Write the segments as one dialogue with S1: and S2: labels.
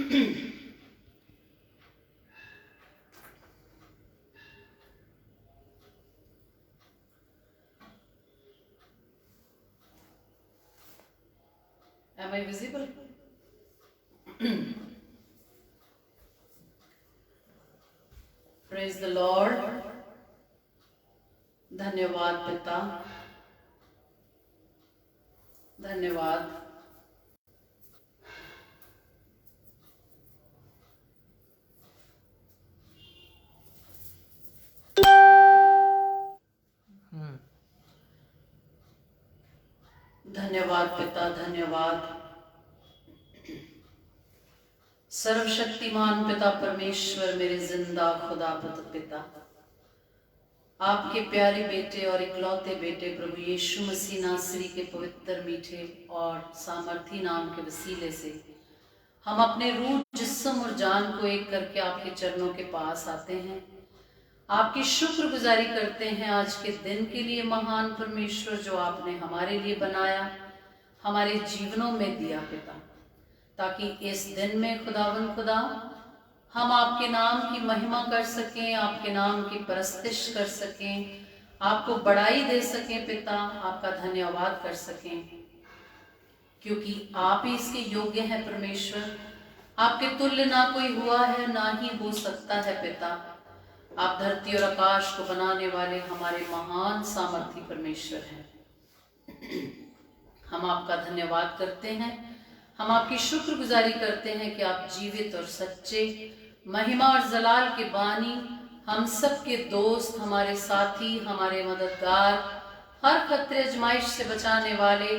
S1: Am I visible? Praise the Lord. धन्यवाद पिता, धन्यवाद। धन्यवाद पिता, धन्यवाद। सर्वशक्तिमान पिता परमेश्वर, मेरे जिंदा खुदा पिता, आपके प्यारे बेटे और इकलौते बेटे प्रभु यीशु मसीह नासरी के पवित्र, मीठे और सामर्थी नाम के वसीले से हम अपने रूह, जिस्म और जान को एक करके आपके चरणों के पास आते हैं। आपकी शुक्रगुजारी करते हैं आज के दिन के लिए, महान परमेश्वर, जो आपने हमारे लिए बनाया, हमारे जीवनों में दिया पिता, ताकि इस दिन में खुदावन खुदा हम आपके नाम की महिमा कर सकें, आपके नाम की परस्तिश कर सकें, आपको बड़ाई दे सकें पिता, आपका धन्यवाद कर सकें, क्योंकि आप ही इसके योग्य हैं परमेश्वर। आपके तुल्य ना कोई हुआ है, ना ही हो सकता है पिता। आप धरती और आकाश को बनाने वाले हमारे महान सामर्थी परमेश्वर हैं। हम आपका धन्यवाद करते हैं, हम आपकी शुक्रगुजारी करते हैं कि आप जीवित और सच्चे, महिमा और जलाल के बानी, हम सब के दोस्त, हमारे साथी, हमारे मददगार, हर खतरे आजमाइश से बचाने वाले,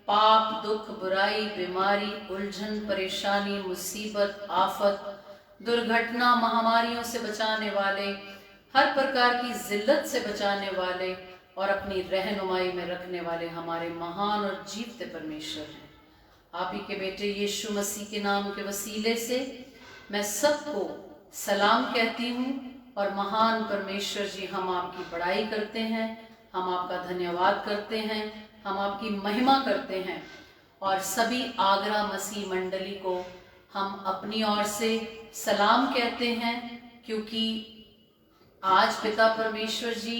S1: पाप, दुख, बुराई, बीमारी, उलझन, परेशानी, मुसीबत, आफत, दुर्घटना, महामारियों से बचाने वाले, हर प्रकार की जिल्लत से बचाने वाले और अपनी रहनुमाई में रखने वाले हमारे महान और जीवते परमेश्वर हैं। आप ही के बेटे यीशु मसीह के नाम के वसीले से मैं सबको सलाम कहती हूँ। और महान परमेश्वर जी, हम आपकी बड़ाई करते हैं, हम आपका धन्यवाद करते हैं, हम आपकी महिमा करते हैं। और सभी आगरा मसीह मंडली को हम अपनी ओर से सलाम कहते हैं, क्योंकि आज पिता परमेश्वर जी,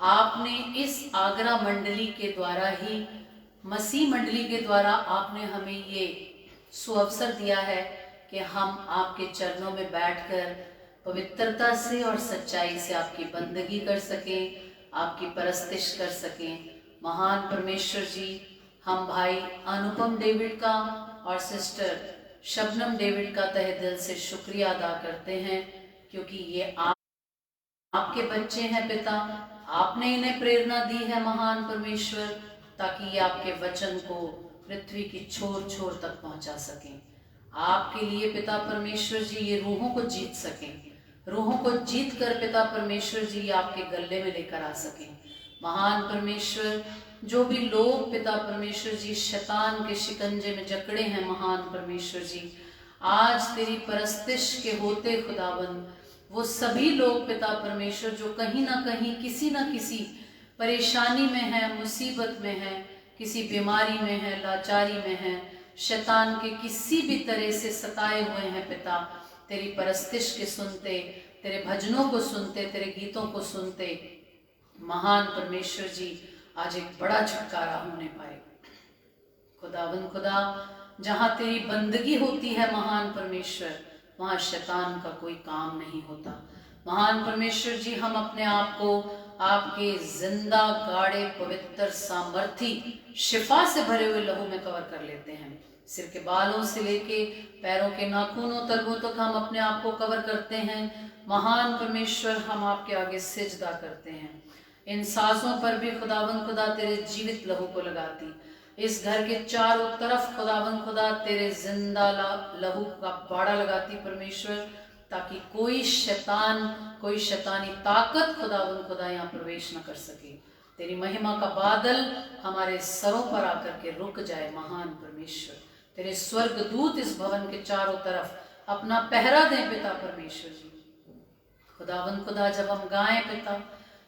S1: आपने इस आगरा मंडली के द्वारा ही, मसीह मंडली के द्वारा आपने हमें ये सुअवसर दिया है कि हम आपके चरणों में बैठकर पवित्रता से और सच्चाई से आपकी बंदगी कर सकें, आपकी परस्तिश कर सकें। महान परमेश्वर जी, हम भाई अनुपम डेविड का और सिस्टर शबनम डेविड का तहे दिल से शुक्रिया अदा करते हैं, क्योंकि ये आपके बच्चे हैं पिता। आपने इन्हें प्रेरणा दी है महान परमेश्वर, ताकि ये आपके वचन को पृथ्वी की छोर छोर तक पहुंचा सकें। आपके लिए पिता परमेश्वर जी ये रूहों को जीत सकें, रूहों को जीत कर पिता परमेश्वर जी आपके गले में लेकर आ सकें। महान परमेश्वर, जो भी लोग पिता परमेश्वर जी शैतान के शिकंजे में जकड़े हैं, महान परमेश्वर जी, आज तेरी परस्तिश के होते खुदाबंद, वो सभी लोग पिता परमेश्वर जो कहीं ना कहीं किसी ना किसी परेशानी में है, मुसीबत में है, किसी बीमारी में है, लाचारी में है, शैतान के किसी भी तरह से सताए हुए हैं पिता, तेरी परस्तिश के सुनते, तेरे भजनों को सुनते, तेरे गीतों को सुनते, महान परमेश्वर जी आज एक बड़ा छुटकारा होने पाए। खुदावन खुदा, जहाँ तेरी बंदगी होती है महान परमेश्वर, वहाँ शैतान का कोई काम नहीं होता। महान परमेश्वर जी, हम अपने आप को आपके जिंदा, गाढ़े, पवित्र, सामर्थी, शिफा से भरे हुए लहू में कवर कर लेते हैं। सिर के बालों से लेके पैरों के नाखूनों तलवों तक हम अपने आप को कवर करते हैं। महान परमेश्वर, हम आपके आगे सिजदा करते हैं। इन सांसों पर भी खुदावन खुदा तेरे जीवित लहू को लगाती, इस घर के चारों तरफ खुदावन खुदा तेरे जिंदा लहू का बाड़ा लगाती परमेश्वर, ताकि कोई शैतान, कोई शैतानी ताकत खुदावन खुदा यहाँ प्रवेश न कर सके। तेरी महिमा का बादल हमारे सरों पर आकर के रुक जाए। महान परमेश्वर, तेरे स्वर्गदूत इस भवन के चारों तरफ अपना पहरा दें पिता परमेश्वर जी। खुदावन खुदा, जब हम गाएं पिता,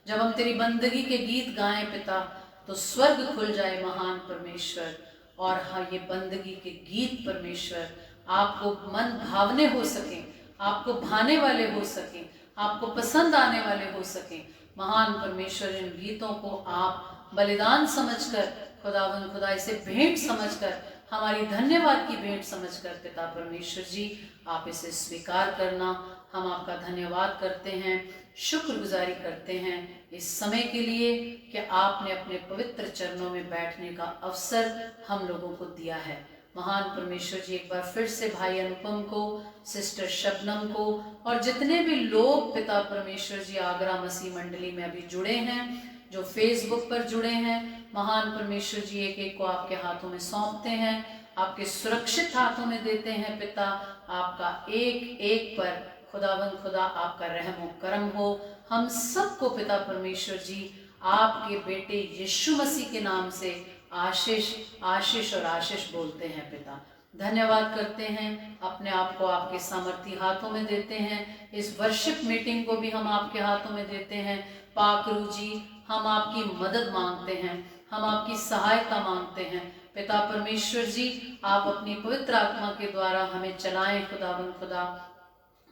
S1: जब हम तेरी बंदगी के गीत गाएं पिता, तो स्वर्ग खुल जाए महान परमेश्वर, और हाँ, ये बंदगी के गीत परमेश्वर आपको मन भावने हो सकें, आपको भाने वाले हो सकें, आपको पसंद आने वाले हो सकें। महान परमेश्वर, इन गीतों को आप बलिदान समझकर, खुदावन खुदा इसे भेंट समझकर, हमारी धन्यवाद की भेंट समझकर पिता परमेश्वर जी आप इसे स्वीकार करना। हम आपका धन्यवाद करते हैं, शुक्रगुजारी करते हैं इस समय के लिए कि आपने अपने पवित्र चरणों में बैठने का अवसर हम लोगों को दिया है। महान परमेश्वर जी, एक बार फिर से भाई अनुपम को, सिस्टर शबनम को और जितने भी लोग पिता परमेश्वर जी आगरा मसीह मंडली में अभी जुड़े हैं, जो फेसबुक पर जुड़े हैं, महान परमेश्वर जी एक एक को आपके हाथों में सौंपते हैं, आपके सुरक्षित हाथों में देते हैं। पिता, आपका एक एक पर खुदावंद खुदा आपका रहम व करम हो। हम सबको पिता परमेश्वर जी आपके बेटे यीशु मसीह के नाम से आशीष आशीष और आशीष बोलते हैं। पिता, धन्यवाद करते हैं, अपने आप को आपके सामर्थी हाथों में देते हैं। इस वर्शिप मीटिंग को भी हम आपके हाथों में देते हैं। पाकरू जी, हम आपकी मदद मांगते हैं, हम आपकी सहायता मांगते हैं। पिता परमेश्वर जी, आप अपनी पवित्र आत्मा के द्वारा हमें चलाएं। खुदावंद खुदा,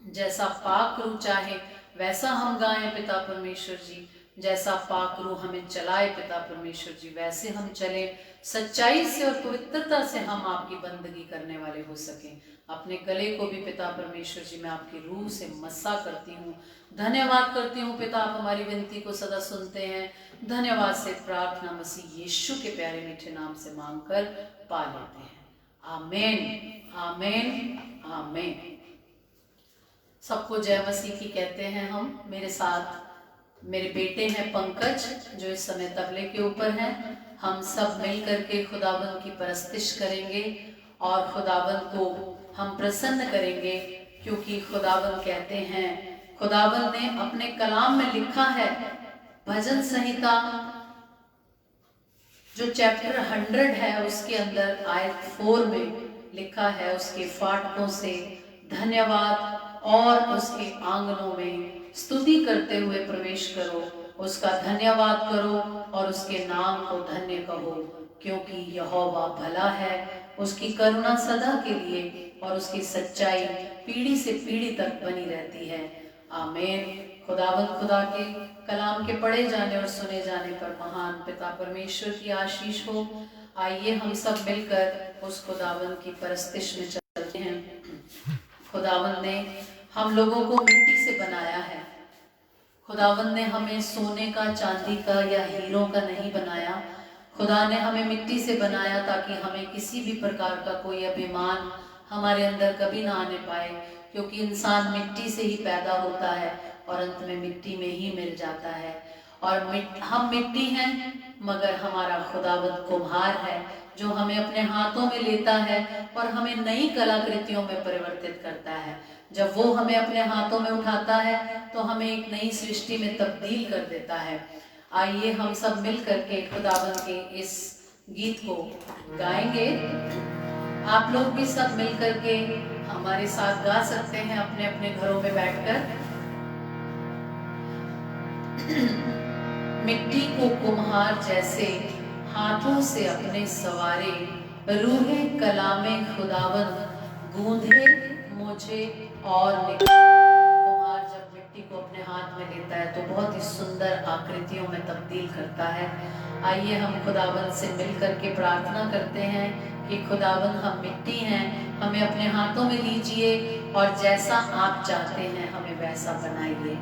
S1: जैसा पाकरू चाहे वैसा हम गाएं। पिता परमेश्वर जी, जैसा पाकरू हमें चलाए पिता परमेश्वर जी, वैसे हम चले, सच्चाई से और पवित्रता से हम आपकी बंदगी करने वाले हो सकें। अपने गले को भी पिता परमेश्वर जी मैं आपकी रूह से मस्सा करती हूँ। धन्यवाद करती हूँ पिता, आप हमारी विनती को सदा सुनते हैं। धन्यवाद से प्रार्थना मसीह यीशु के प्यारे मीठे नाम से मांगकर पा लेते हैं। आमेन, आमेन, आमेन। सबको जय मसीह की कहते हैं हम। मेरे साथ मेरे बेटे हैं पंकज, जो इस समय तबले के ऊपर हैं। हम सब मिल करके खुदावंद की परस्तिश करेंगे और खुदावंद को हम प्रसन्न करेंगे, क्योंकि खुदावंद कहते हैं, खुदावंद ने अपने कलाम में लिखा है, भजन संहिता जो चैप्टर 100 है उसके अंदर आयत 4 में लिखा है, उसके फाटकों से धन्यवाद और उसके आंगनों में स्तुति करते हुए प्रवेश करो, उसका धन्यवाद करो और उसके नाम को धन्य कहो, क्योंकि यहोवा भला है, उसकी करुणा सदा के लिए और उसकी सच्चाई पीढ़ी से पीढ़ी तक बनी रहती है। आमीन। खुदावंद खुदा के कलाम के पढ़े जाने और सुने जाने पर महान पिता परमेश्वर की आशीष हो। आइए हम सब मिलकर उस खुदावंद की परस्तिश में चलते हैं। खुदावंद ने हम लोगों को मिट्टी से बनाया है। खुदावंद ने हमें सोने का, चांदी का या हीरों का नहीं बनाया। खुदा ने हमें मिट्टी से बनाया ताकि हमें किसी भी प्रकार का कोई अभिमान हमारे अंदर कभी ना आने पाए, क्योंकि इंसान मिट्टी से ही पैदा होता है और अंत में मिट्टी में ही मिल जाता है। और हम मिट्टी हैं, मगर हमारा खुदावंद कुम्हार है, जो हमें अपने हाथों में लेता है और हमें नई कलाकृतियों में परिवर्तित करता है। जब वो हमें अपने हाथों में उठाता है तो हमें एक नई सृष्टि में तब्दील कर देता है। आइए हम सब मिल करके खुदावंद के इस गीत को गाएंगे। आप लोग भी सब मिल करके हमारे साथ गा सकते हैं अपने अपने घरों में बैठकर। मिट्टी को कुम्हार जैसे हाथों से अपने सवारे, रूहे कलामे खुदावंद गूंधे मुझे और कुम्हार जब मिट्टी को अपने हाथ में लेता है तो बहुत ही सुंदर आकृतियों में तब्दील करता है। आइए हम खुदावंद से मिल करके प्रार्थना करते हैं कि खुदावंद, हम मिट्टी हैं, हमें अपने हाथों में लीजिए और जैसा आप चाहते हैं हमें वैसा बनाइए।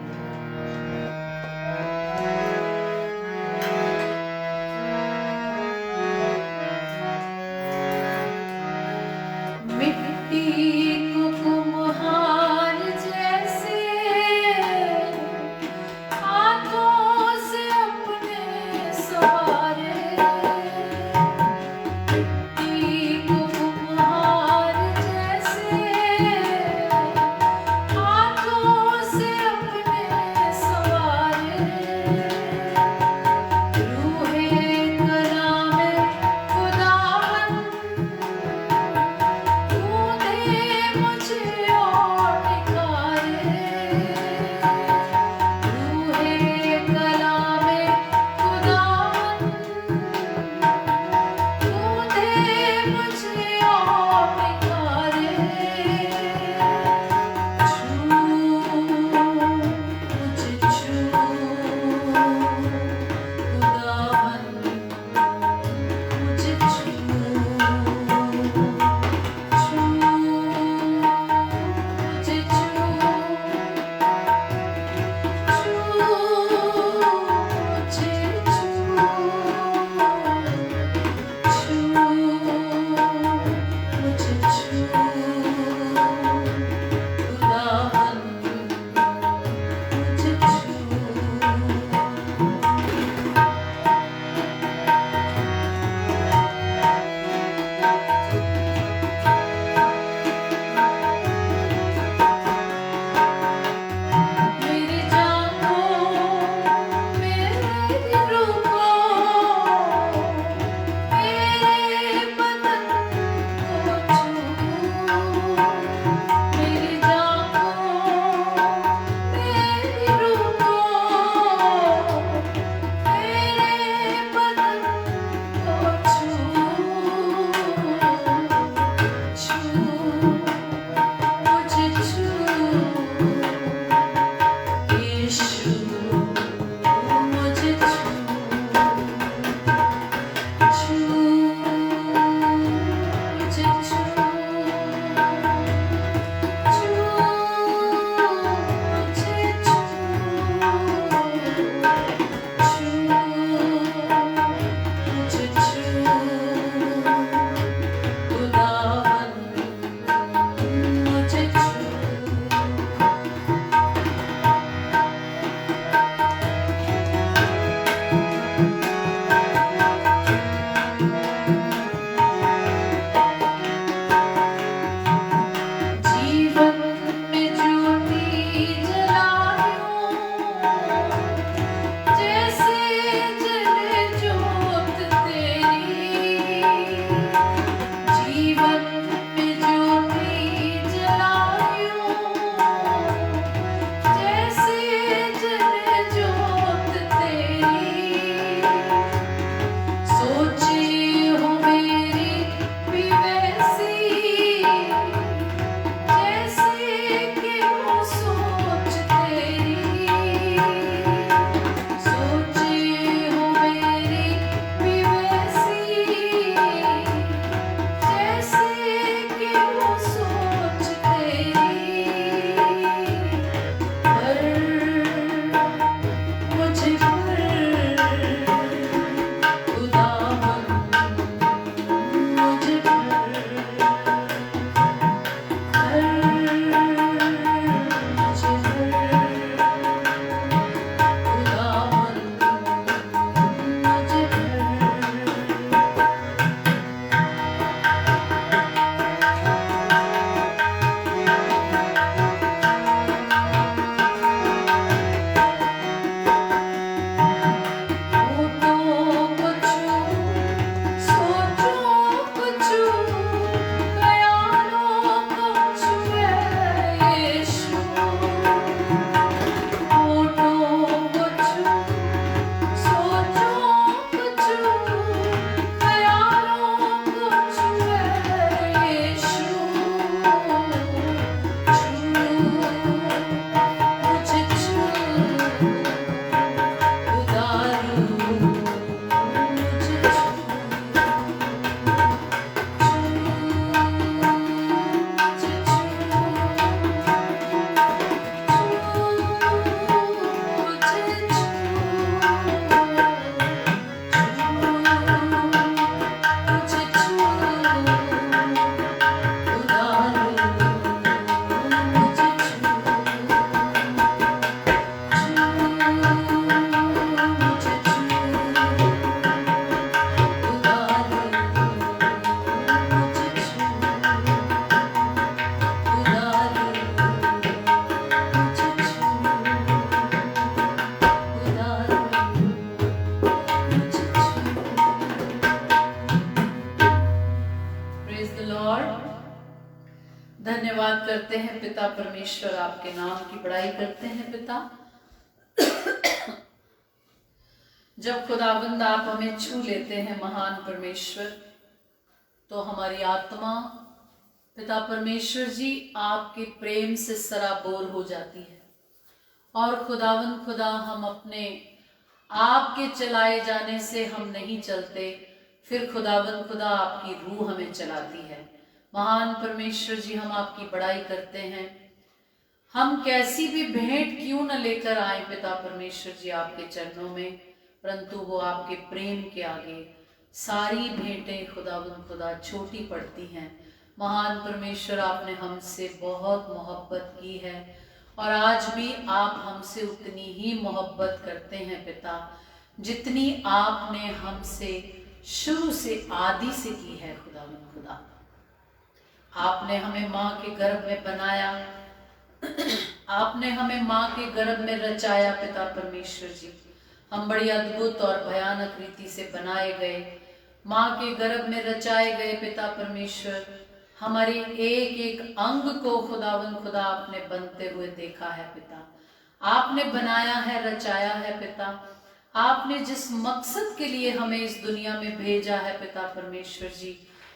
S1: धन्यवाद करते हैं पिता परमेश्वर, आपके नाम की बड़ाई करते हैं पिता। जब खुदावंद आप हमें छू लेते हैं महान परमेश्वर, तो हमारी आत्मा पिता परमेश्वर जी आपके प्रेम से सराबोर हो जाती है। और खुदावंद खुदा, हम अपने आपके चलाए जाने से हम नहीं चलते, फिर खुदावंद खुदा आपकी रूह हमें चलाती है। महान परमेश्वर जी, हम आपकी बड़ाई करते हैं। हम कैसी भी भेंट क्यों न लेकर आए पिता परमेश्वर जी आपके चरणों में, परंतु वो आपके प्रेम के आगे सारी भेंटें खुदावंद खुदा छोटी पड़ती हैं। महान परमेश्वर, आपने हमसे बहुत मोहब्बत की है और आज भी आप हमसे उतनी ही मोहब्बत करते हैं पिता, जितनी आपने हमसे शुरू से आदि से की है। खुदावंद खुदा, आपने हमें माँ के गर्भ में बनाया, आपने हमें माँ के गर्भ में रचाया पिता परमेश्वर जी। हम बड़ी अद्भुत और भयानक रीति से बनाए गए, माँ के गर्भ में रचाए गए पिता परमेश्वर। हमारे एक एक अंग को खुदावंद खुदा आपने बनते हुए देखा है पिता, आपने बनाया है, रचाया है पिता। आपने जिस मकसद के लिए हमें इस दुनिया में भेजा है पिता परमेश्वर जी,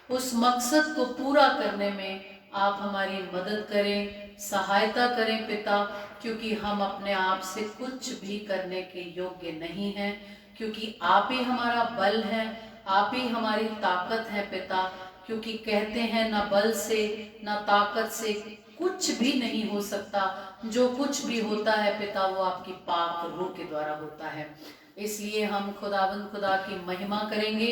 S1: उस मकसद को पूरा करने में आप हमारी मदद करें, सहायता करें पिता, क्योंकि हम अपने आप से कुछ भी करने के योग्य नहीं हैं, क्योंकि आप ही हमारा बल है, आप ही हमारी ताकत है पिता। क्योंकि कहते हैं ना बल से ना ताकत से कुछ भी नहीं हो सकता, जो कुछ भी होता है पिता वो आपकी पाक रूह के द्वारा होता है। इसलिए हम खुदावंद खुदा की महिमा करेंगे।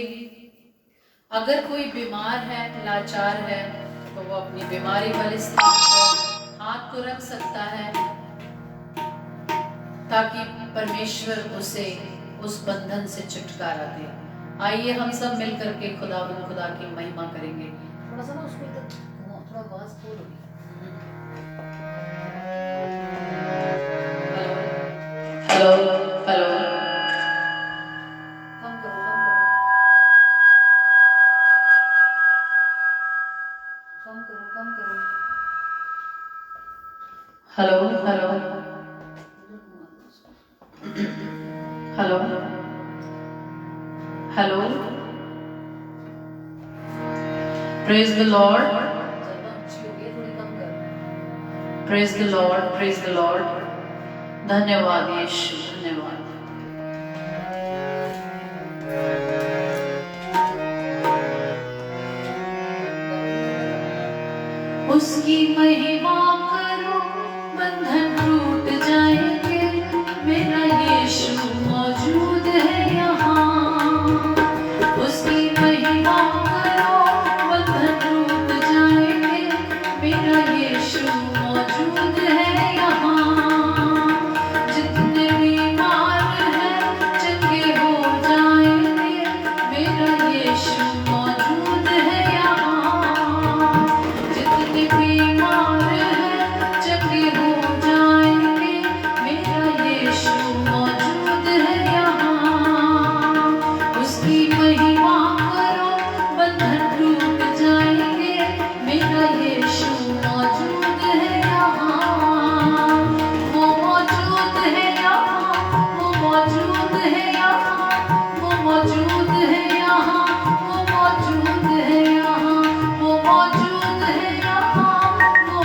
S1: अगर कोई बीमार है, लाचार है, तो वो अपनी बीमारी वाले स्थान पर हाथ को रख सकता है, ताकि परमेश्वर उसे उस बंधन से छुटकारा दे। आइए हम सब मिलकर के खुदावंद खुदा की महिमा करेंगे। थोड़ा सा ना उसको इधर थोड़ा आवाज खोल होगी। हेलो हेलो, कम करो कम करो कम करो। Hello hello hello hello, praise the Lord, praise the Lord, praise the Lord. धन्यवाद यीशु, धन्यवाद। उसकी महिमा करो, बंधन टूट जाएंगे, मेरा यीशु मौजूद है यहाँ। उसकी महिमा करो, बंधन टूट जाएंगे, मेरा यीशु मौजूद है यहाँ। जितने बीमार हैं चंगे हो जाएंगे, मेरा यीशु मौजूद है यहाँ। जितने बीमार हैं चंगे हो जाएंगे, मेरा यीशु मौजूद है यहाँ। उसकी महिमा करो, बंधन टूट जाएंगे, मेरा यीशु मौजूद है यहाँ। वो मौजूद है यहाँ, वो मौजूद है यहाँ, वो मौजूद है यहाँ, वो मौजूद है यहाँ, वो मौजूद है यहाँ, वो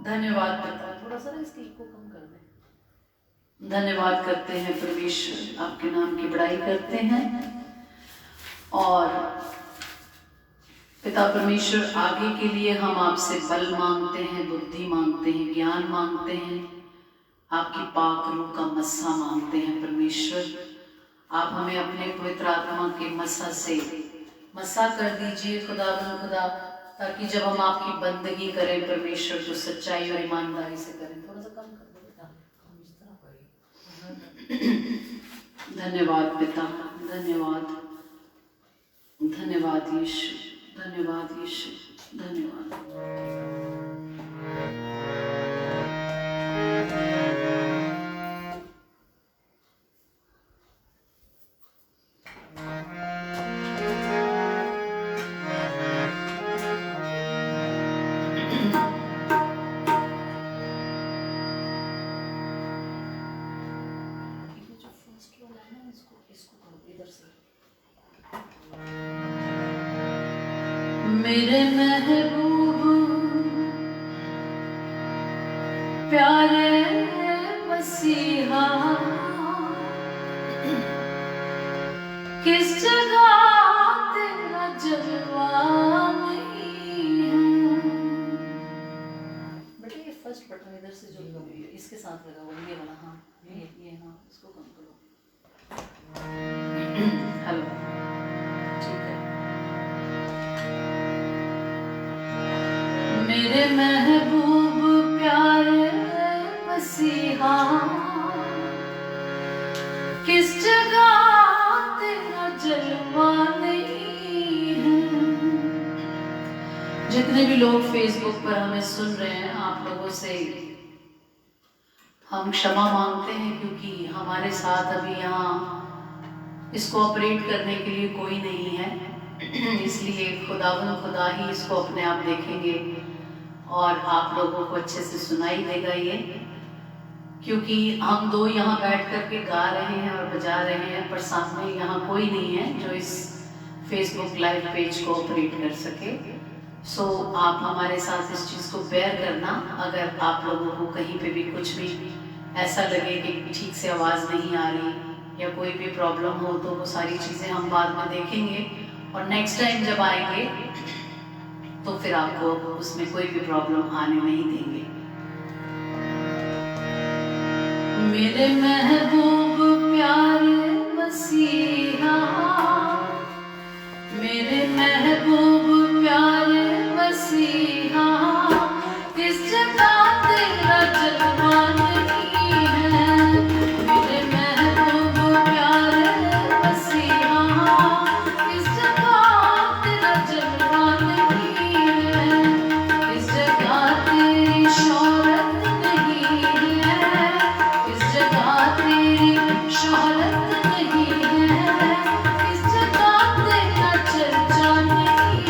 S1: धन्यवाद पिता, थोड़ा सा इसकी इको कम कर दें। धन्यवाद करते हैं परमेश्वर, आपके नाम की बड़ाई करते हैं। और पिता परमेश्वर, आगे के लिए हम आपसे बल मांगते हैं, बुद्धि मांगते हैं, ज्ञान मांगते हैं, आपकी पाक रूह का मस्सा मांगते हैं परमेश्वर। आप हमें अपने पवित्र आत्मा के मस्सा से मस्सा कर दीजिए खुदा, ताकि जब हम आपकी बंदगी करें परमेश्वर तो सच्चाई और ईमानदारी से करें। थोड़ा सा कम कर दो बेटा, हम इस तरह करें। धन्यवाद पिता, धन्यवाद, धन्यवाद यीशु, धन्यवाद यीशु, धन्यवाद। मेरे महबूब प्यारे मसीहा, किस जगह तेरा जलवा नहीं है। बेटा ये फर्स्ट बटन इधर से जो इसके साथ लगा हुआ ये वाला, हाँ ये हाँ, इसको कम करो। हेलो, ठीक है। मेरे महबूब प्यारे मसीहा, किस जगह तेरा जलवा नहीं है। जितने भी लोग फेसबुक पर हमें सुन रहे हैं, आप लोगों से हम क्षमा मांगते हैं, क्योंकि हमारे साथ अभी यहाँ इसको ऑपरेट करने के लिए कोई नहीं है। इसलिए खुदा ही इसको अपने आप देखेंगे और आप लोगों को अच्छे से सुनाई देगा ये, क्योंकि हम दो यहाँ बैठ कर के गा रहे हैं और बजा रहे हैं, पर सामने यहाँ कोई नहीं है जो इस फेसबुक लाइव पेज को ऑपरेट कर सके। सो आप हमारे साथ इस चीज़ को बेयर करना। अगर आप लोगों को कहीं पे भी कुछ भी ऐसा लगे कि ठीक से आवाज़ नहीं आ रही या कोई भी प्रॉब्लम हो, तो वो सारी चीज़ें हम बाद में देखेंगे और नेक्स्ट टाइम जब आएंगे तो फिर आपको उसमें कोई भी प्रॉब्लम आने नहीं देंगे। मेरे महबूब प्यारे मसीहा, मेरे महबूब प्यारे मसीहा, किस जगह तेरा जलवा नहीं है। मेरे महबूब प्यारे मसीहा, किस जगह तेरा जलवा नहीं है। किस जगह तेरी शोहरत नहीं है, किस जगह तेरी शोहरत नहीं है, किस जगह तेरा चर्चा नहीं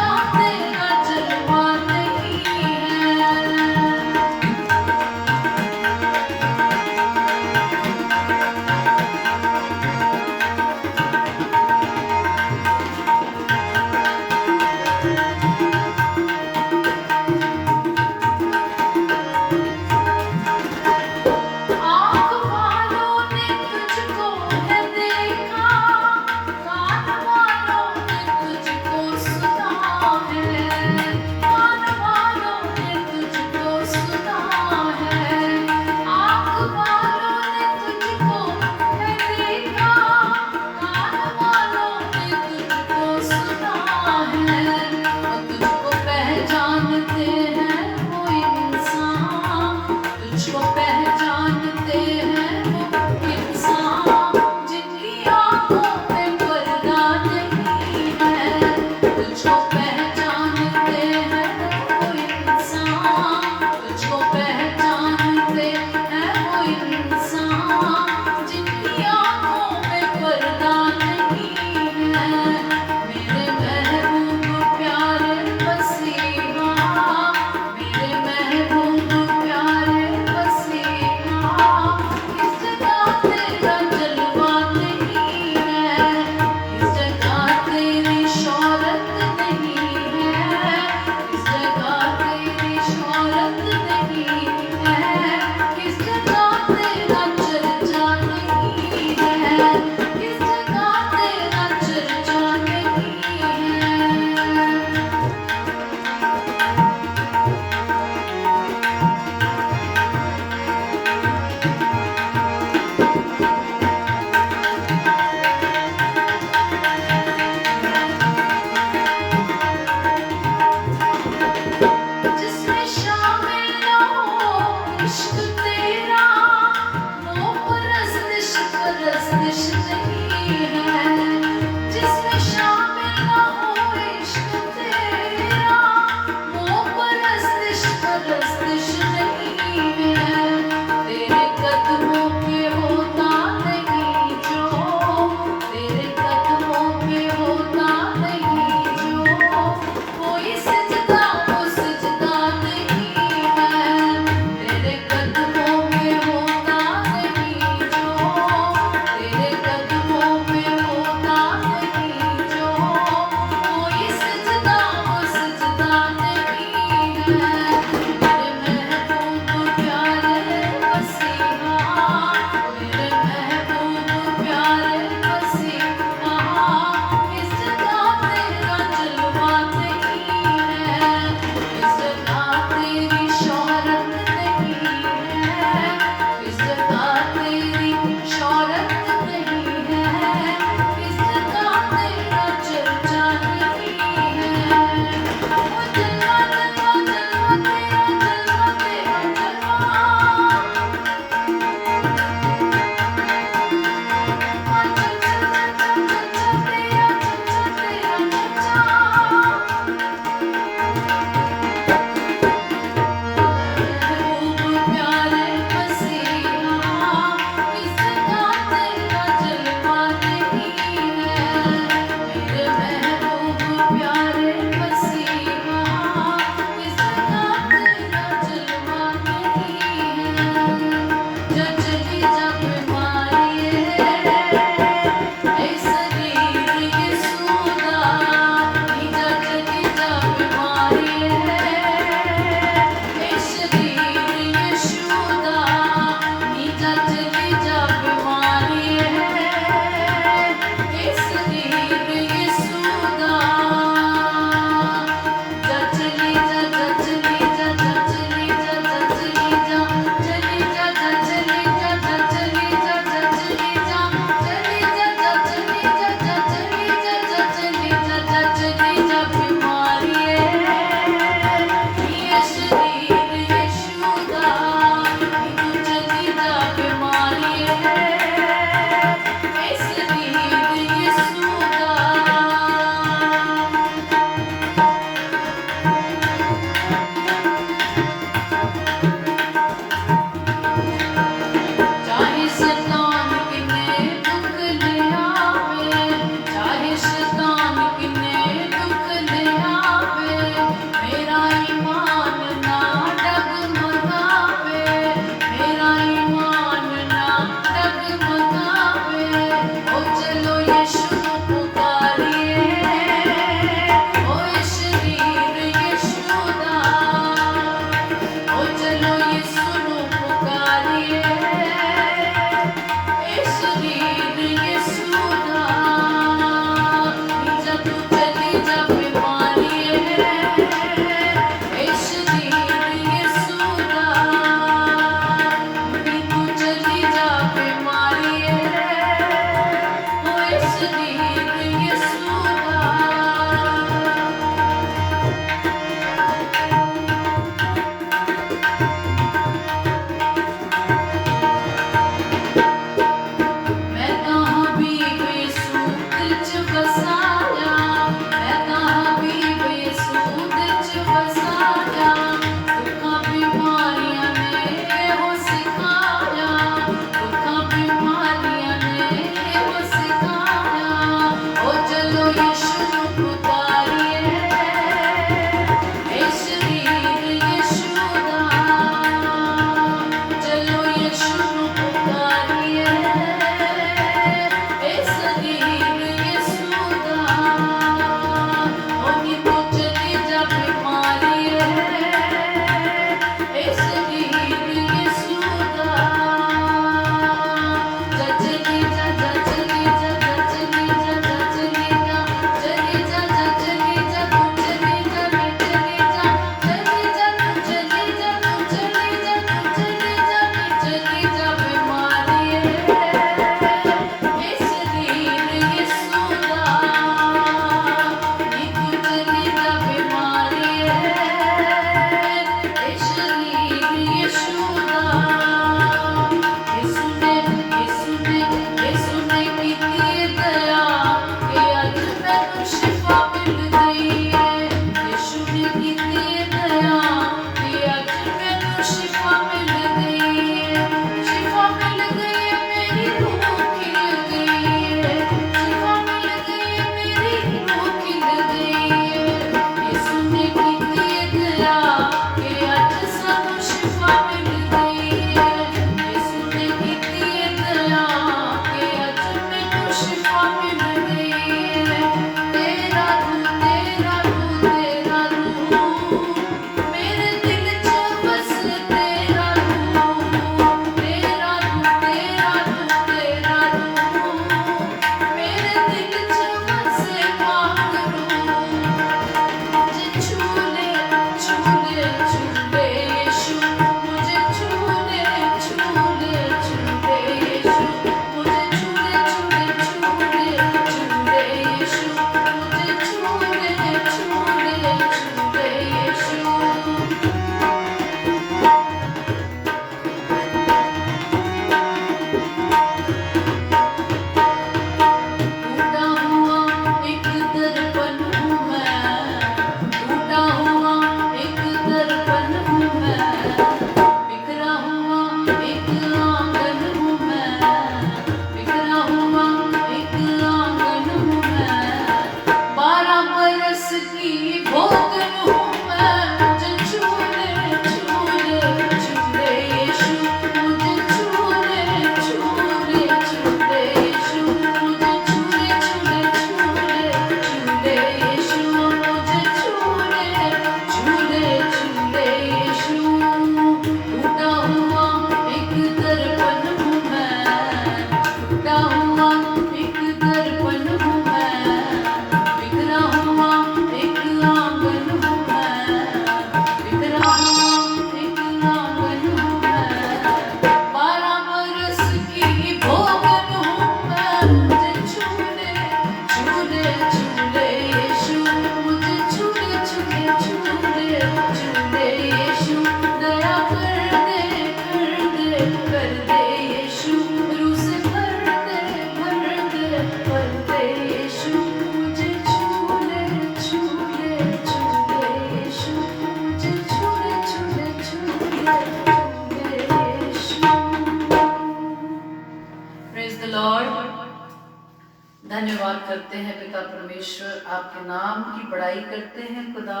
S1: धन्यवाद करते हैं पिता परमेश्वर, आपके नाम की बड़ाई करते हैं खुदा।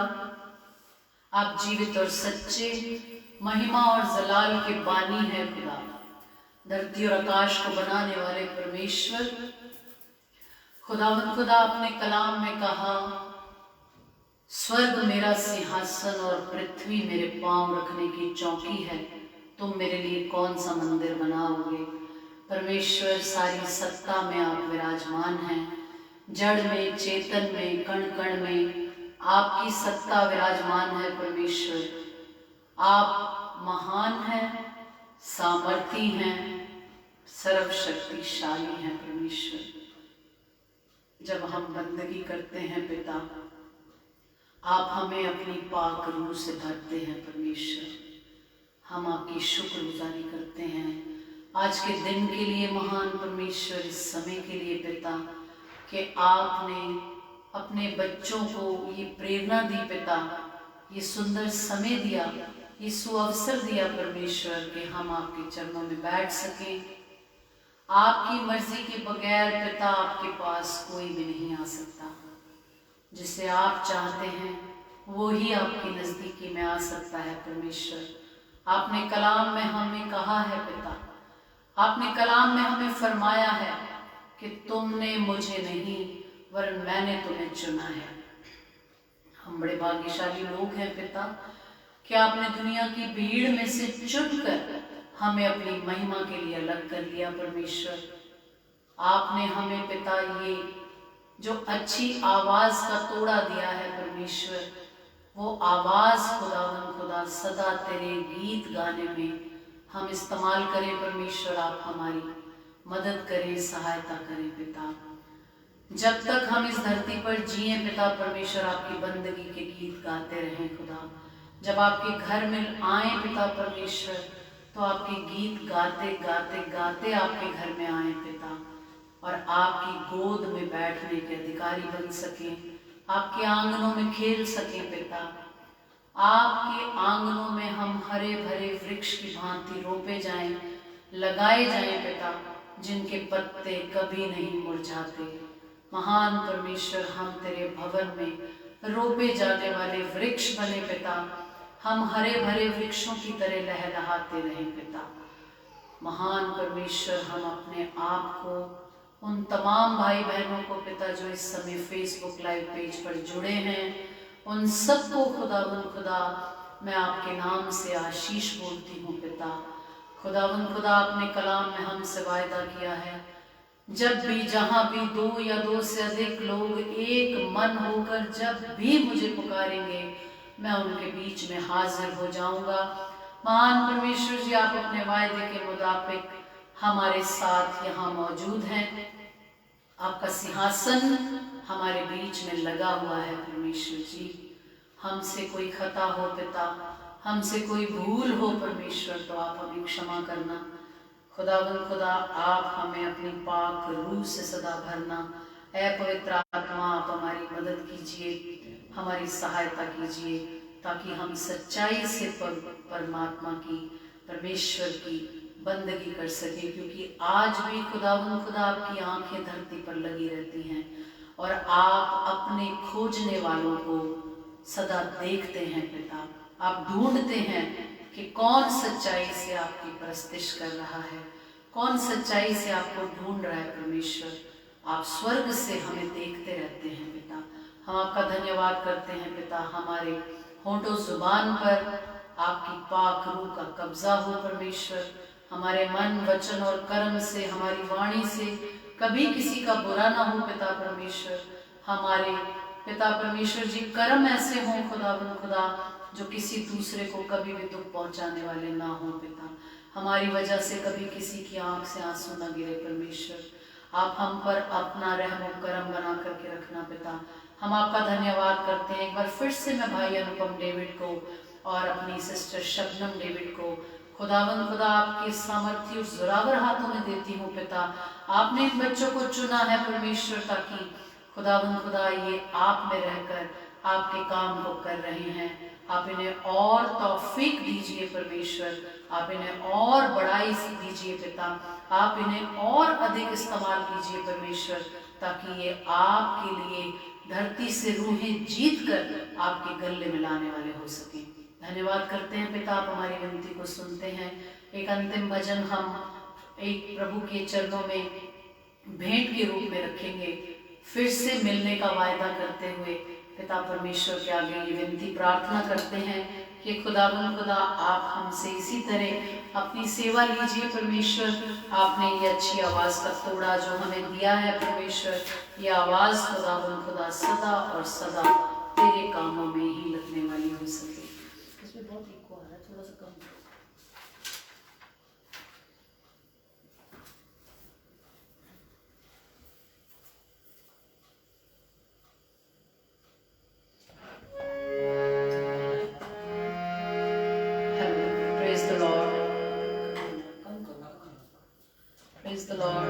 S1: आप जीवित और सच्चे, महिमा और जलाल के बानी हैं खुदा। धरती और आकाश को बनाने वाले परमेश्वर खुदा अपने कलाम में कहा, स्वर्ग मेरा सिंहासन और पृथ्वी मेरे पांव रखने की चौकी है, तुम मेरे लिए कौन सा मंदिर बनाओगे। परमेश्वर, सारी सत्ता में आप विराजमान हैं। जड़ में, चेतन में, कण कण में आपकी सत्ता विराजमान है परमेश्वर। आप महान हैं, सामर्थी हैं, सर्वशक्तिशाली हैं परमेश्वर। जब हम बंदगी करते हैं पिता, आप हमें अपनी पाक रूह से भरते हैं परमेश्वर। हम आपकी शुक्रगुजारी करते हैं आज के दिन के लिए महान परमेश्वर, इस समय के लिए पिता कि आपने अपने बच्चों को ये प्रेरणा दी पिता, ये सुंदर समय दिया, ये सुअवसर दिया परमेश्वर कि हम आपके चरणों में बैठ सकें। आपकी मर्जी के बगैर पिता आपके पास कोई भी नहीं आ सकता। जिसे आप चाहते हैं वो ही आपकी नज़दीकी में आ सकता है परमेश्वर। आपने कलाम में हमें कहा है पिता, आपने कलाम में हमें फरमाया है कि तुमने मुझे नहीं वरन मैंने तुम्हें चुना है। हम बड़े भाग्यशाली लोग हैं पिता कि आपने दुनिया की भीड़ में से चुनकर हमें अपनी महिमा के लिए अलग कर लिया परमेश्वर। आपने हमें पिता ये जो अच्छी आवाज का तोड़ा दिया है परमेश्वर, वो आवाज खुदा सदा तेरे गीत गाने में हम इस्तेमाल करें परमेश्वर। आप हमारी मदद करें, सहायता करें पिता। जब तक हम इस धरती पर जिए पिता परमेश्वर, आपकी बंदगी के गीत गाते रहें खुदा। जब आपके घर में आए पिता परमेश्वर, तो आपके गीत गाते गाते गाते आपके घर में आए पिता, और आपकी गोद में बैठने के अधिकारी बन सकें, आपके आंगनों में खेल सकें पिता। आपके आंगनों में हम हरे भरे वृक्ष की भांति रोपे जाएं, लगाए जाएं पिता, जिनके पत्ते कभी नहीं मुरझाते। महान परमेश्वर, हम तेरे भवन में रोपे जाने वाले वृक्ष बने पिता। हम हरे भरे वृक्षों की तरह लहलहाते रहें पिता। महान परमेश्वर, हम अपने आप को उन तमाम भाई बहनों को पिता जो इस समय फेसबुक लाइव पेज पर जुड़े हैं, उन सबको खुदा मैं आपके नाम से आशीष बोलती हूँ पिता। खुदा आपने कलाम में हमसे वायदा किया है, जब भी जहाँ भी दो या दो से अधिक लोग एक मन होकर जब भी मुझे पुकारेंगे, मैं उनके बीच में हाजिर हो जाऊंगा। महान परमेश्वर जी, आप अपने वायदे के मुताबिक हमारे साथ यहाँ मौजूद हैं। आपका सिंहासन हमारे बीच में लगा हुआ है परमेश्वर जी। हमसे कोई खता हो पिता, हमसे कोई भूल हो परमेश्वर, तो आप हमें क्षमा करना। खुदा आप हमें अपनी पाक रूह से सदा भरना। ऐ पवित्र आत्मा, आप हमारी मदद कीजिए, हमारी सहायता कीजिए, ताकि हम सच्चाई से परमात्मा की, परमेश्वर की बंदगी कर सके। क्योंकि आज भी खुदा आपकी आंखें धरती पर लगी रहती हैं और आप अपने खोजने वालों को सदा देखते हैं पिता। आप ढूंढते हैं कि कौन सच्चाई से आपकी परस्तिश कर रहा है, कौन सच्चाई से आपको ढूंढ रहा है परमेश्वर। आप स्वर्ग से हमें देखते रहते हैं पिता। हम आपका धन्यवाद करते हैं पिता। हमारे होठों जुबान पर आपकी पाक रूह का कब्जा हो परमेश्वर। हमारे मन, वचन और कर्म से, हमारी वाणी से कभी किसी का बुरा ना हो पिता परमेश्वर। हमारे पिता परमेश्वर जी कर्म ऐसे हों खुदा जो किसी दूसरे को कभी भी दुख पहुंचाने वाले ना हो पिता। हमारी वजह से कभी किसी की आंख से आंसू ना गिरे परमेश्वर। आप हम पर अपना रहम करम बना करके रख करना पिता। हम आपका धन्यवाद करते हैं। एक बार फिर से मैं भाई अनुपम डेविड को और अपनी सिस्टर शबनम डेविड को खुदावंद खुदा आपके सामर्थ्य और जोरावर हाथों में देती हूँ पिता। आपने इन बच्चों को चुना है परमेश्वर, ताकि खुदावंद खुदा ये आप में रहकर आपके काम को कर रहे हैं। आप इन्हें और तौफीक दीजिए परमेश्वर, आप इन्हें और बढ़ाई दीजिए पिता, आप इन्हें और अधिक इस्तेमाल कीजिए परमेश्वर, ताकि ये आपके लिए धरती से रूहें जीत कर आपके गले में लाने वाले हो सकें। धन्यवाद करते हैं पिता, आप हमारी विनती को सुनते हैं। एक अंतिम भजन हम एक प्रभु के चरणों में भेंट के रूप में रखेंगे, फिर से मिलने का वायदा करते हुए पिता परमेश्वर के आगे ये विनती प्रार्थना करते हैं कि खुदावंद खुदा आप हमसे इसी तरह अपनी सेवा लीजिए परमेश्वर। आपने ये अच्छी आवाज़ का तोड़ा जो हमें दिया है परमेश्वर, ये आवाज़ खुदावंद खुदा सदा और सदा तेरे कामों में ही लगने वाली हो सके। इसमें बहुत इको आ रहा है, थोड़ा सा कम। Praise the Lord. Praise the Lord.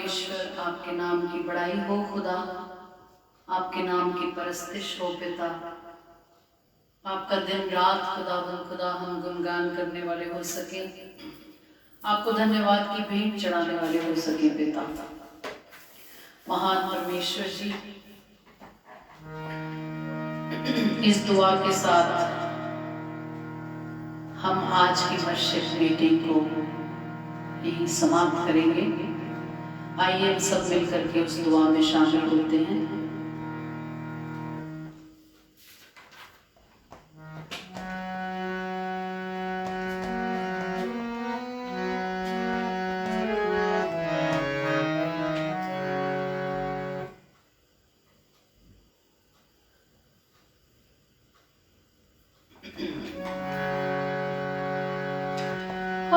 S1: परमेश्वर, आपके नाम की बड़ाई हो खुदा, आपके नाम की परस्तिश हो पिता। आपका दिन रात खुदा हम गुणगान करने वाले हो सके, आपको धन्यवाद की भेंट चढ़ाने वाले हो सके पिता। महान परमेश्वर जी, इस दुआ के साथ हम आज की वर्शिप मीटिंग को यही समाप्त करेंगे। आइए हम सब मिलकर के उस दुआ में शामिल होते हैं।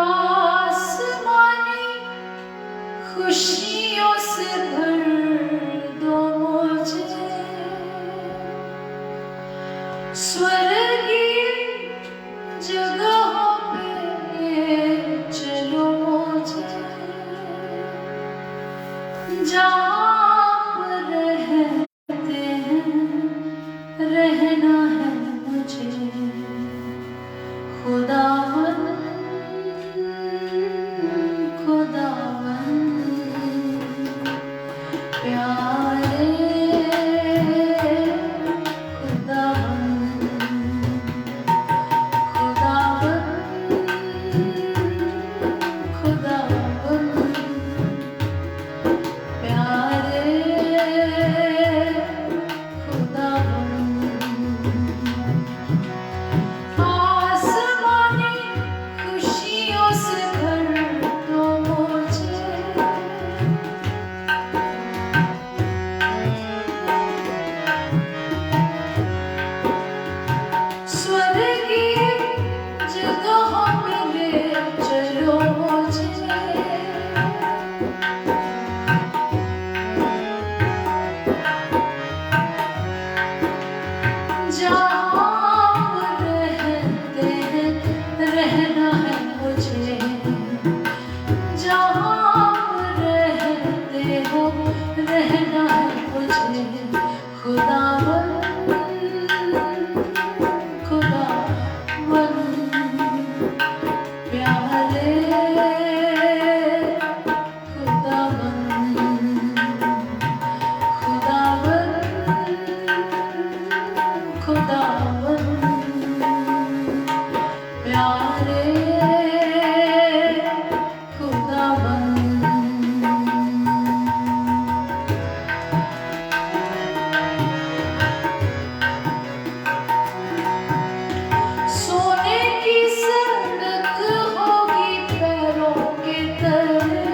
S1: आसमानी खुशियों से भर दो मुझे, स्वर्गीय जगहों पे चलो मुझे, जहाँ पर रहते हैं रहना है मुझे। खुदावन खुदावन प्यारे खुदावन खुदावन खुदावन प्यारे खुदावन। आसमानी खुशियों से भर दो मुझे, स्वर्गीय जगहों पे ले चलो मुझे, जहाँ पर रहते हैं रहना है मुझे, जहाँ पर रहते हो रहना है मुझे। खुदावन खुदावन प्यारे खुदावन खुदावन खुदावन प्यारे खुदावन। सोने की सड़क होगी पैरों के तले,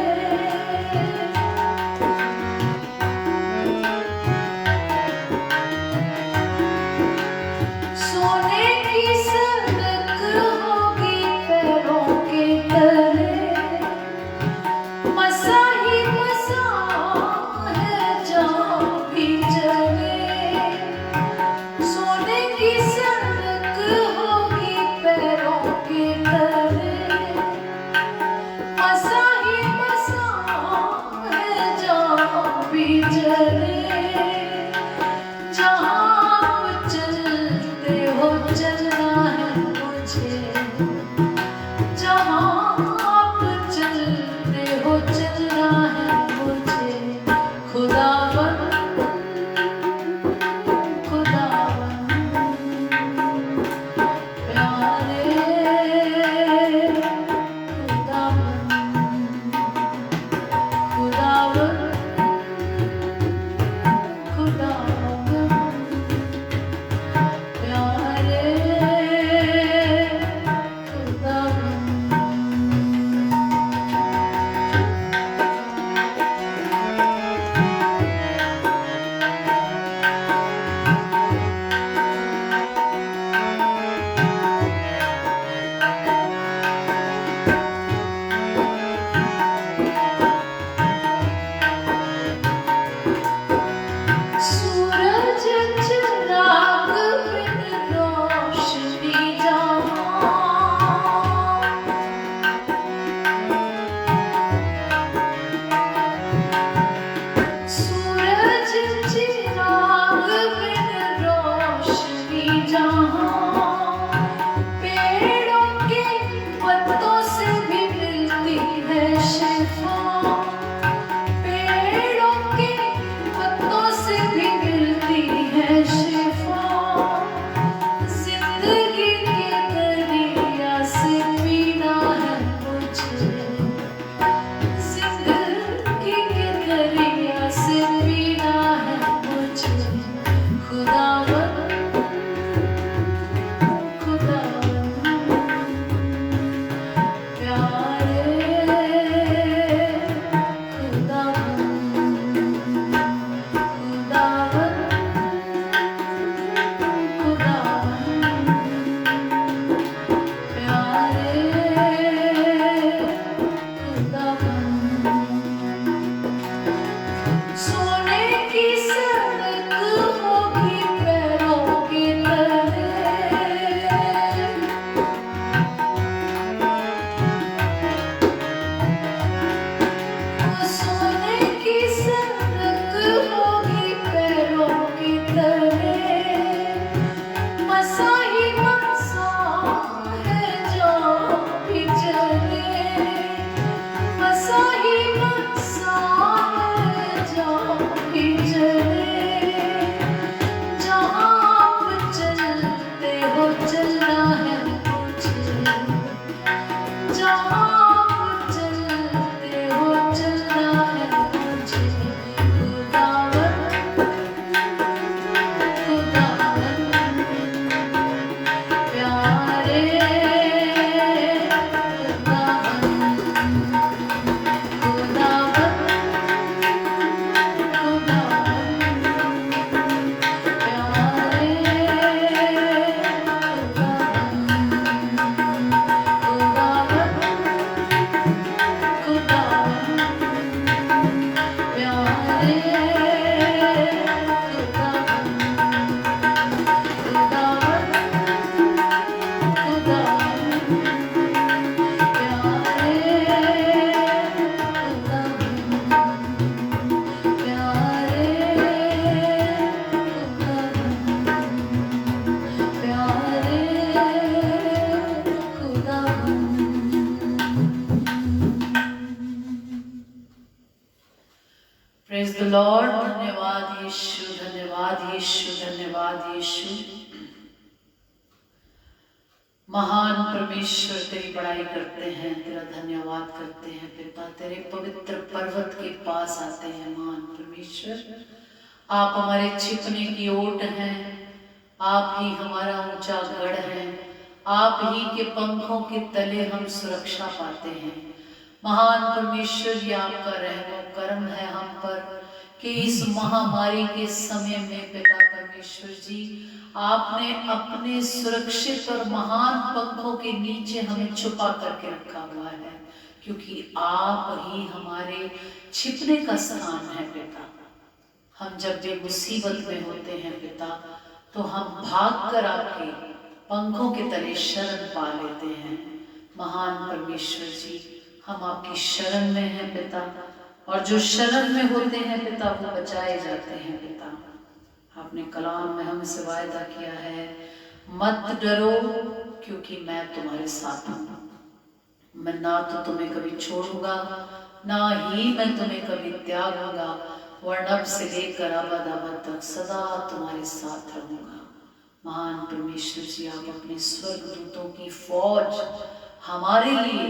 S1: यू लॉर्ड। धन्यवाद यीशु, धन्यवाद यीशु, धन्यवाद यीशु। महान परमेश्वर तेरी बड़ाई करते हैं, तेरा धन्यवाद करते हैं पिता। तेरे पवित्र पर्वत के पास आते हैं महान परमेश्वर। आप हमारे छिपने की ओट हैं, आप ही हमारा ऊंचा गढ़ है, आप ही के पंखों के तले हम सुरक्षा पाते हैं। महान परमेश्वर, ये आपका रहमो करम है हम पर कि इस महामारी के समय में पिता परमेश्वर जी आपने अपने सुरक्षित और महान पंखों के नीचे हमें छुपा करके रखा हुआ है, क्योंकि आप ही हमारे छिपने का स्थान है पिता। हम जब भी मुसीबत में होते हैं पिता, तो हम भाग कर आपके पंखों के तले शरण पा लेते हैं। महान परमेश्वर जी, हम आपकी शरण में हैं पिता, और जो शरण में होते हैं पिता वो बचाए जाते हैं पिता। आपने कलाम में हमसे वायदा किया है, मत डरो क्योंकि मैं तुम्हारे साथ हूँ। मैं ना तो तुम्हें कभी छोड़ूंगा, ना ही मैं तुम्हें कभी त्यागूंगा, वर्णब से लेकर अबद अबद तक सदा तुम्हारे साथ रहूंगा। महान परमेश्वर जी, आप अपने स्वर्गदूतों की फौज हमारे लिए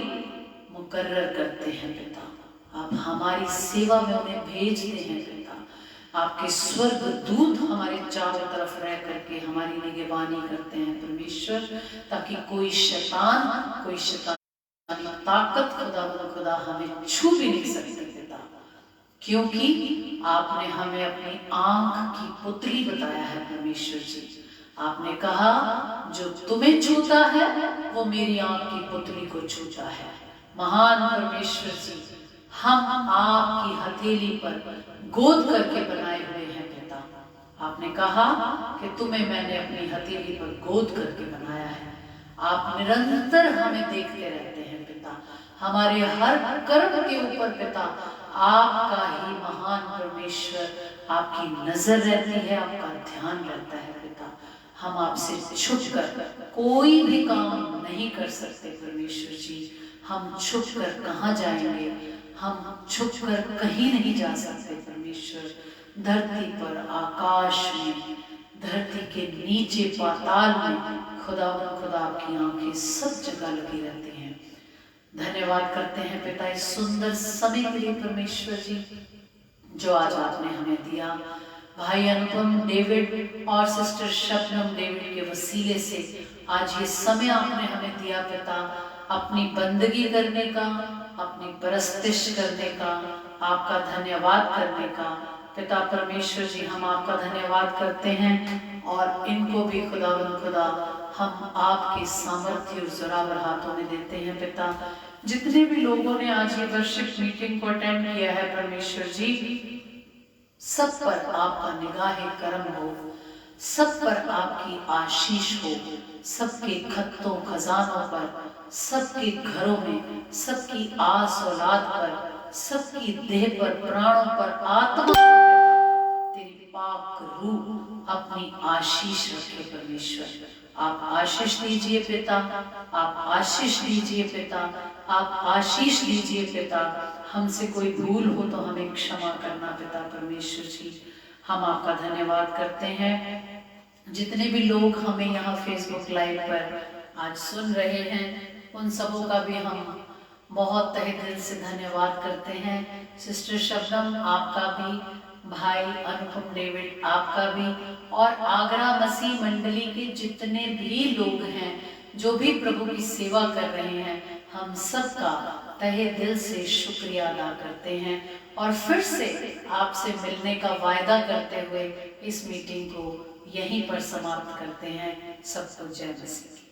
S1: मुकर्रर करते हैं पिता। आप हमारी सेवा में उन्हें भेजते हैं पिता। आपके स्वर्गदूत हमारे चारों तरफ रह करके हमारी निगरानी करते हैं परमेश्वर, ताकि कोई शैतानी ताकत खुदा हमें छू भी नहीं सकती पिता, क्योंकि आपने हमें अपनी आंख की पुतली बताया है परमेश्वर जी। आपने कहा जो तुम्हें छूता है वो मेरी आंख की पुतली को छूता है। महान परमेश्वर जी, हम आपकी हथेली पर गोद करके बनाए हुए हैं पिता। आपने कहा कि तुम्हें मैंने अपनी हथेली पर गोद करके बनाया है। आप निरंतर हमें देखते रहते हैं पिता, हमारे हर कर्म के ऊपर पिता आपका ही महान परमेश्वर आपकी नजर रहती है, आपका ध्यान रहता है पिता। हम आपसे छुपकर कोई भी काम नहीं कर सकते परमेश्वर जी। हम छुपकर कहाँ जाएंगे, हम छुपकर कहीं नहीं जा सकते परमेश्वर। धरती पर, आकाश में, धरती के नीचे, पाताल में खुदा की आंखें सब जगह लगी रहती हैं। धन्यवाद करते हैं पिता इस सुंदर समय के लिए परमेश्वर जी, जो आज आपने हमें दिया। भाई अनुपम डेविड और सिस्टर शबनम डेविड के वसीले से आज ये समय आपने हमें दिया पिता, अपनी बंदगी करने का, अपनी परस्तिश करने का, आपका धन्यवाद करने का। पिता परमेश्वर जी, हम आपका धन्यवाद करते हैं और इनको भी खुदा हम आपके सामर्थ्य और जोरावर हाथों में देते हैं पिता। जितने भी लोगों ने आज ये वर्शिप मीटिंग को अटेंड किया है परमेश्वर जी, सब पर आपका निगाहे करम हो, सब पर आपकी आशीष हो, सबके खत्तों खजानों पर, सबके घरों में, सबकी आस औलाद पर, सबकी देह पर, प्राणों पर, आत्मा पर तेरी पाक रूह अपनी आशीष रखे परमेश्वर। आप आशीष दीजिए पिता, आप आशीष दीजिए पिता, आप आशीष दीजिए पिता। हमसे कोई भूल हो तो हमें क्षमा करना पिता परमेश्वर जी। हम आपका धन्यवाद करते हैं। जितने भी लोग हमें यहाँ फेसबुक लाइव पर आज सुन रहे हैं, उन सबों का भी हम बहुत तहे दिल से धन्यवाद करते हैं। सिस्टर शबनम आपका भी, भाई अनुपम डेविड आपका भी, और आगरा मसीह मंडली के जितने भी लोग हैं जो भी प्रभु की सेवा कर रहे हैं, हम सबका तहे दिल से शुक्रिया अदा करते हैं और फिर से आपसे मिलने का वायदा करते हुए इस मीटिंग को यहीं पर समाप्त करते हैं। सबको जय मसीह।